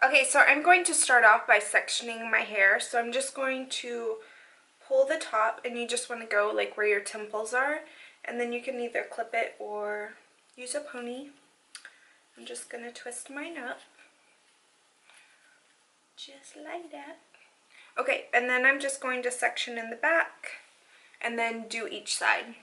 Okay, so I'm going to start off by sectioning my hair. So I'm just going to pull the top, and you just want to go like where your temples are, and then you can either clip it or use a pony. I'm just going to twist mine up. Just like that. Okay, and then I'm just going to section in the back and then do each side.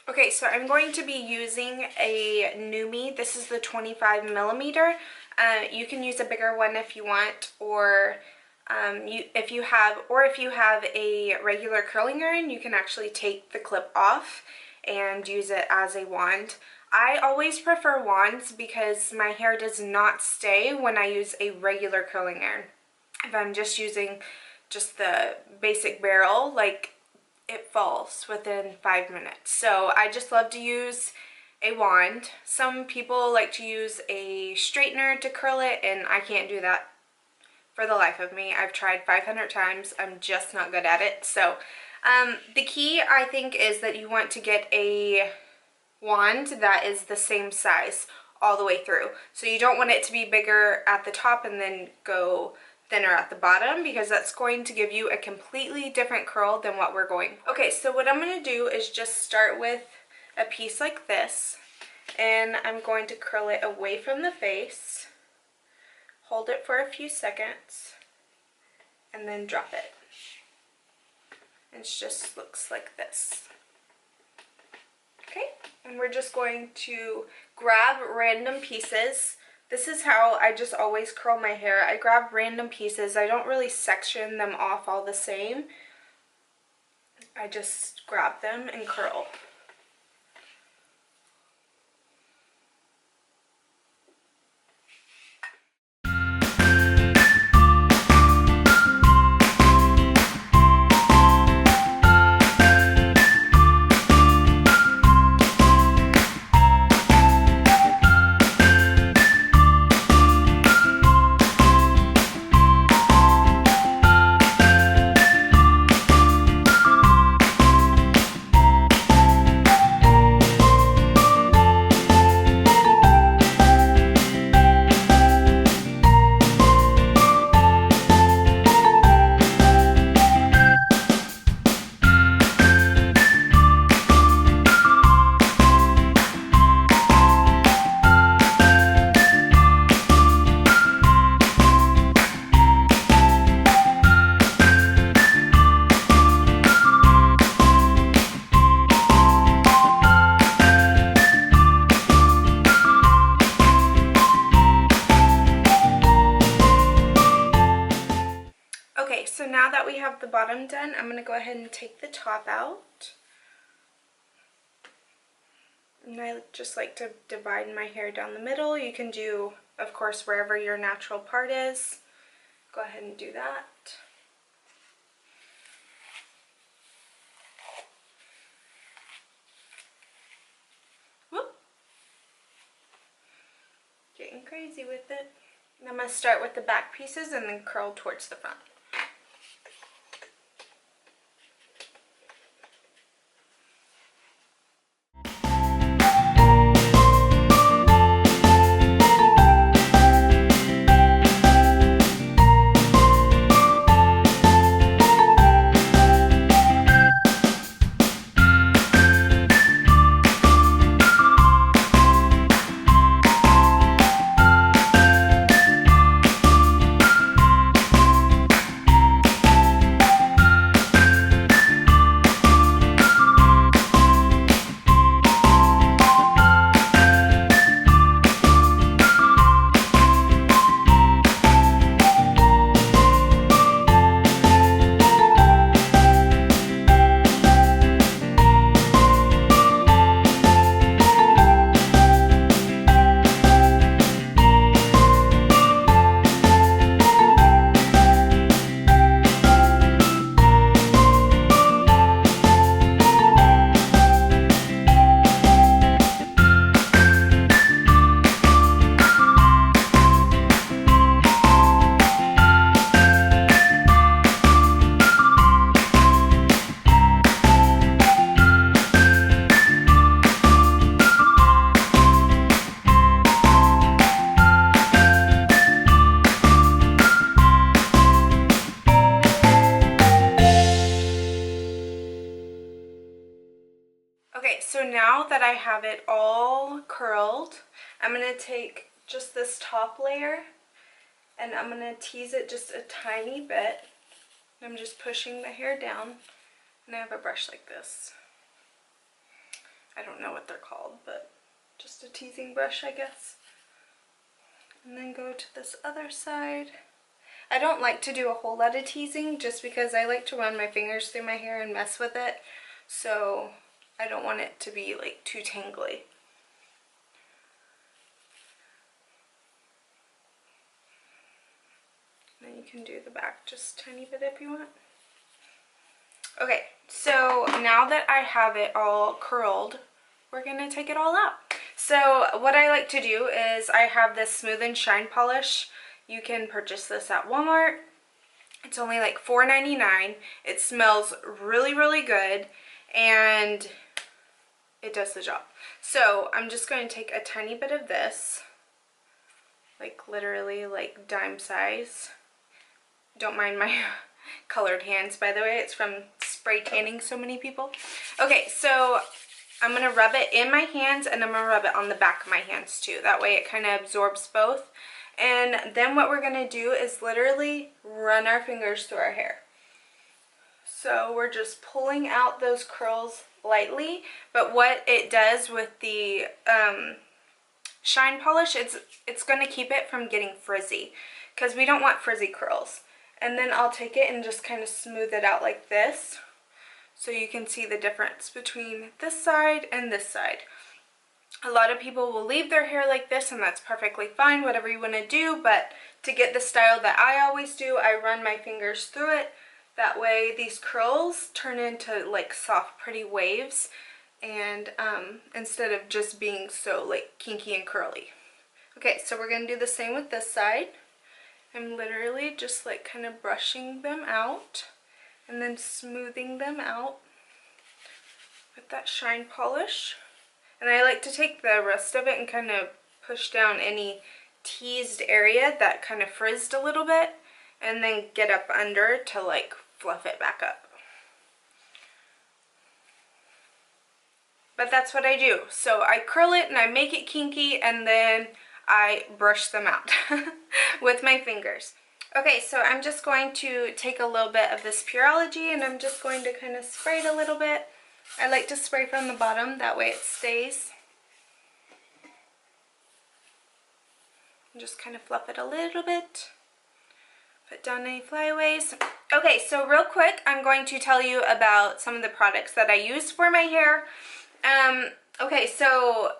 Okay, so I'm going to be using a Numi. This is the 25 millimeter. You can use a bigger one if you want, or if you have a regular curling iron, you can actually take the clip off and use it as a wand. I always prefer wands because my hair does not stay when I use a regular curling iron. If I'm just using just the basic barrel, like, it falls within 5 minutes. So I just love to use a wand. Some people like to use a straightener to curl it, and I can't do that for the life of me. I've tried 500 times. I'm just not good at it. So the key, I think, is that you want to get a wand that is the same size all the way through. So you don't want it to be bigger at the top and then go thinner at the bottom, because that's going to give you a completely different curl than what we're going. Okay, so what I'm going to do is just start with a piece like this, and I'm going to curl it away from the face, hold it for a few seconds, and then drop it. It just looks like this. Okay, and we're just going to grab random pieces. This is how I just always curl my hair. I grab random pieces. I don't really section them off all the same. I just grab them and curl. Okay, so now that we have the bottom done, I'm going to go ahead and take the top out. And I just like to divide my hair down the middle. You can do, of course, wherever your natural part is. Go ahead and do that. Whoop. Getting crazy with it. And I'm going to start with the back pieces and then curl towards the front. that I have it all curled, I'm going to take just this top layer and I'm going to tease it just a tiny bit. I'm just pushing the hair down, and I have a brush like this. I don't know what they're called, but just a teasing brush, I guess. And then go to this other side. I don't like to do a whole lot of teasing just because I like to run my fingers through my hair and mess with it. So I don't want it to be like too tangly. Then you can do the back just a tiny bit if you want. Okay, so now that I have it all curled, we're going to take it all out. So what I like to do is I have this Smooth and Shine polish. You can purchase this at Walmart. It's only like $4.99. It smells really, really good, and it does the job. So I'm just going to take a tiny bit of this, like literally like dime size. Don't mind my colored hands, by the way. It's from spray tanning so many people. Okay, so I'm going to rub it in my hands, and I'm going to rub it on the back of my hands too. That way it kind of absorbs both. And then what we're going to do is literally run our fingers through our hair. So we're just pulling out those curls lightly, but what it does with the shine polish, it's going to keep it from getting frizzy, because we don't want frizzy curls. And then I'll take it and just kind of smooth it out like this, so you can see the difference between this side and this side. A lot of people will leave their hair like this, and that's perfectly fine, whatever you want to do, but to get the style that I always do, I run my fingers through it. That way these curls turn into like soft, pretty waves, and instead of just being so like kinky and curly. Okay, so we're going to do the same with this side. I'm literally just like kind of brushing them out and then smoothing them out with that shine polish. And I like to take the rest of it and kind of push down any teased area that kind of frizzed a little bit, and then get up under to like fluff it back up. But that's what I do. So I curl it and I make it kinky, and then I brush them out with my fingers. Okay, so I'm just going to take a little bit of this Pureology, and I'm just going to kind of spray it a little bit. I like to spray from the bottom, that way it stays. And just kind of fluff it a little bit. Put down any flyaways. Okay, so real quick, I'm going to tell you about some of the products that I use for my hair. Okay, so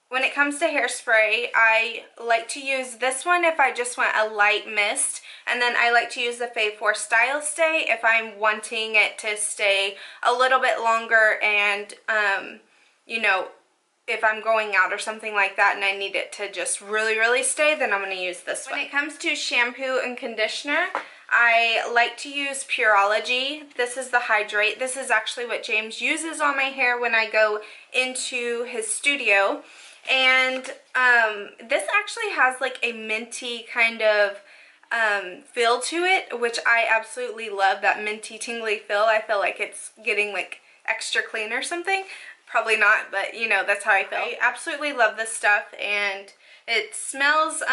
when it comes to hairspray, I like to use this one if I just want a light mist, and then I like to use the Fave4 Style Stay if I'm wanting it to stay a little bit longer, and you know, if I'm going out or something like that and I need it to just really, really stay, then I'm going to use this one. When it comes to shampoo and conditioner, I like to use Pureology. This is the Hydrate. This is actually what James uses on my hair when I go into his studio. And this actually has like a minty kind of feel to it, which I absolutely love, that minty tingly feel. I feel like it's getting like extra clean or something. Probably not, but you know, that's how I feel. I absolutely love this stuff, and it smells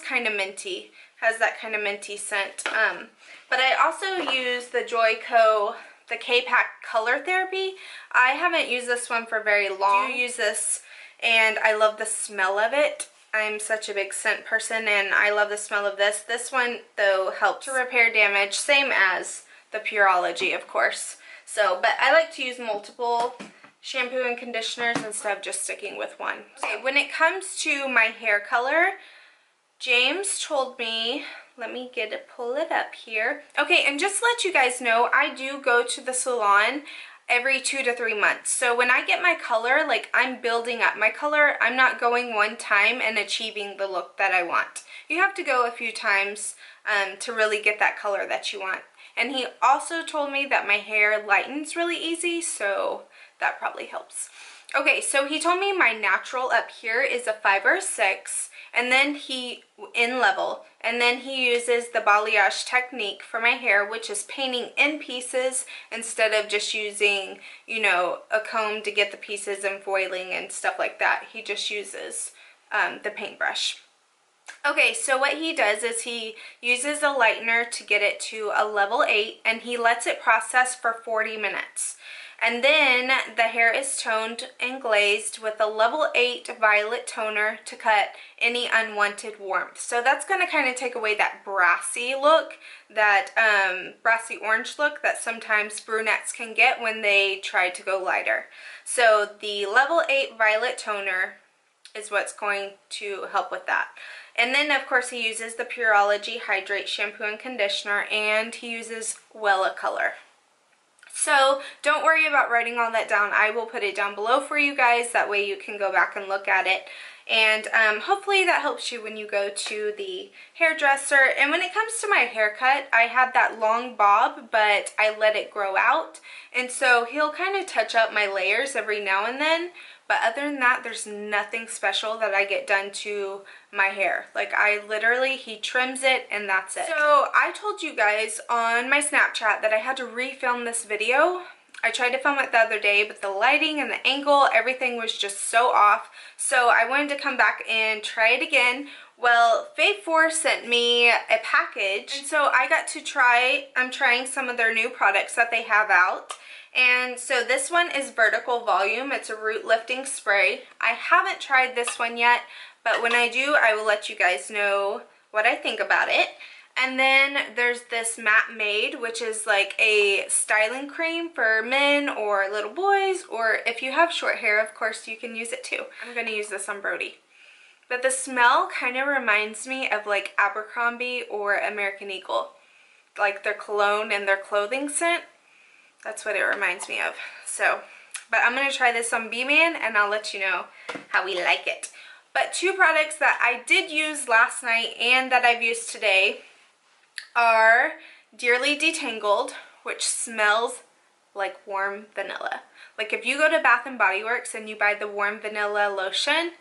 kind of minty, has that kind of minty scent. But I also use the Joico, the K-Pack Color Therapy. I haven't used this one for very long. I do use this, and I love the smell of it. I'm such a big scent person, and I love the smell of this. This one, though, helps to repair damage, same as the Pureology, of course. So, but I like to use multiple shampoo and conditioners instead of just sticking with one. Okay, when it comes to my hair color, James told me, let me pull it up here. Okay, and just to let you guys know, I do go to the salon every 2 to 3 months. So when I get my color, like I'm building up my color. I'm not going one time and achieving the look that I want. You have to go a few times to really get that color that you want. And he also told me that my hair lightens really easy, so that probably helps. Okay, so he told me my natural up here is a 5 or a 6, and then in level, and then he uses the balayage technique for my hair, which is painting in pieces instead of just using, you know, a comb to get the pieces and foiling and stuff like that. He just uses the paintbrush. Okay, so what he does is he uses a lightener to get it to a level 8, and he lets it process for 40 minutes. And then the hair is toned and glazed with a level 8 violet toner to cut any unwanted warmth. So that's going to kind of take away that brassy look, that brassy orange look that sometimes brunettes can get when they try to go lighter. So the level 8 violet toner is what's going to help with that. And then of course he uses the Pureology Hydrate Shampoo and Conditioner, and he uses Wella Color. So don't worry about writing all that down. I will put it down below for you guys. That way you can go back and look at it. And hopefully that helps you when you go to the hairdresser. And when it comes to my haircut, I had that long bob, but I let it grow out. And so he'll kind of touch up my layers every now and then. But other than that, there's nothing special that I get done to my hair. Like, I literally, he trims it and that's it. So I told you guys on my Snapchat that I had to refilm this video. I tried to film it the other day, but the lighting and the angle, everything was just so off. So I wanted to come back and try it again. Well, Fave4 sent me a package, and so I got to I'm trying some of their new products that they have out. And so this one is Vertical Volume. It's a root lifting spray. I haven't tried this one yet, but when I do, I will let you guys know what I think about it. And then there's this Matte Made, which is like a styling cream for men or little boys, or if you have short hair, of course, you can use it too. I'm going to use this on Brody. But the smell kind of reminds me of like Abercrombie or American Eagle, like their cologne and their clothing scent. That's what it reminds me of. So, but I'm going to try this on B-Man and I'll let you know how we like it. But two products that I did use last night and that I've used today are Dearly Detangled, which smells like warm vanilla. Like if you go to Bath & Body Works and you buy the warm vanilla lotion,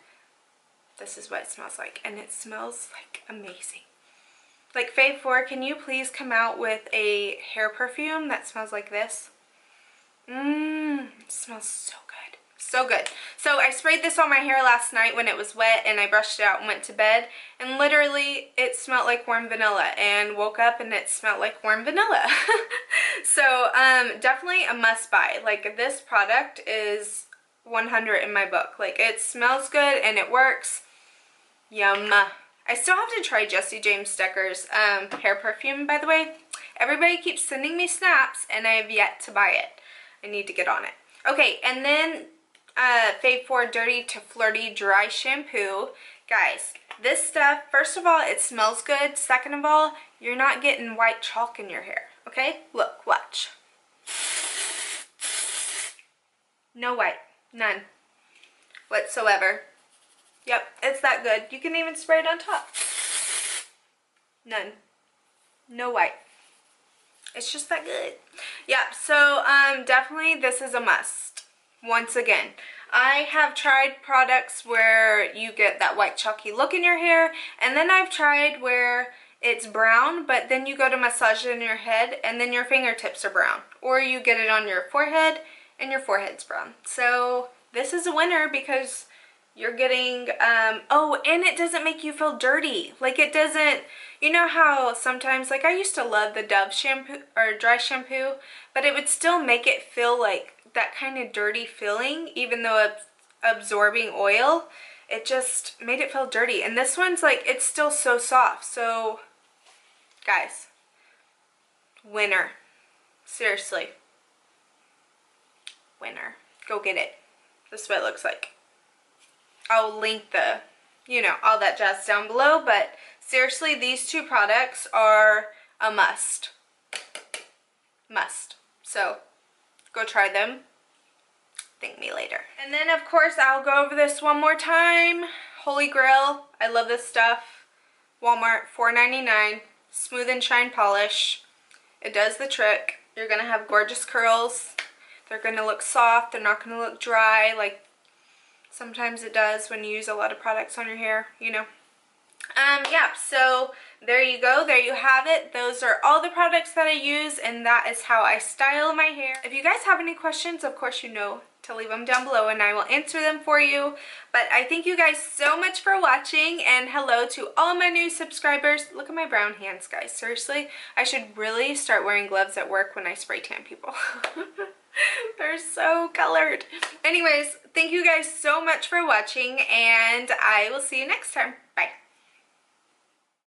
this is what it smells like. And it smells like amazing. Like, Fave4, can you please come out with a hair perfume that smells like this? It smells so good. So good. So I sprayed this on my hair last night when it was wet, and I brushed it out and went to bed. And literally, it smelled like warm vanilla, and woke up and it smelled like warm vanilla. So, definitely a must buy. Like, this product is 100 in my book. Like, it smells good and it works. Yum. I still have to try Jessie James Decker's hair perfume, by the way. Everybody keeps sending me snaps, and I have yet to buy it. I need to get on it. Okay, and then Fave4 Dirty to Flirty Dry Shampoo. Guys, this stuff, first of all, it smells good. Second of all, you're not getting white chalk in your hair, okay? Look, watch. No white. None. Whatsoever. Yep, it's that good. You can even spray it on top. None. No white. It's just that good. Yeah, so definitely this is a must. Once again, I have tried products where you get that white chalky look in your hair, and then I've tried where it's brown, but then you go to massage it in your head and then your fingertips are brown. Or you get it on your forehead and your forehead's brown. So this is a winner because you're getting, oh, and it doesn't make you feel dirty. Like, it doesn't, you know how sometimes, like, I used to love the Dove shampoo, or dry shampoo, but it would still make it feel like that kind of dirty feeling, even though it's absorbing oil. It just made it feel dirty. And this one's, like, it's still so soft. So, guys, winner. Seriously. Winner. Go get it. This is what it looks like. I'll link the, you know, all that jazz down below, but seriously, these two products are a must. Must. So, go try them. Thank me later. And then, of course, I'll go over this one more time. Holy Grail. I love this stuff. Walmart, $4.99. Smooth and Shine Polish. It does the trick. You're going to have gorgeous curls. They're going to look soft. They're not going to look dry like sometimes it does when you use a lot of products on your hair, you know. Yeah, so there you go. There you have it. Those are all the products that I use, and that is how I style my hair. If you guys have any questions, of course you know to leave them down below and I will answer them for you. But I thank you guys so much for watching, and hello to all my new subscribers. Look at my brown hands, guys. Seriously, I should really start wearing gloves at work when I spray tan people. They're so colored. Anyways, thank you guys so much for watching, and I will see you next time.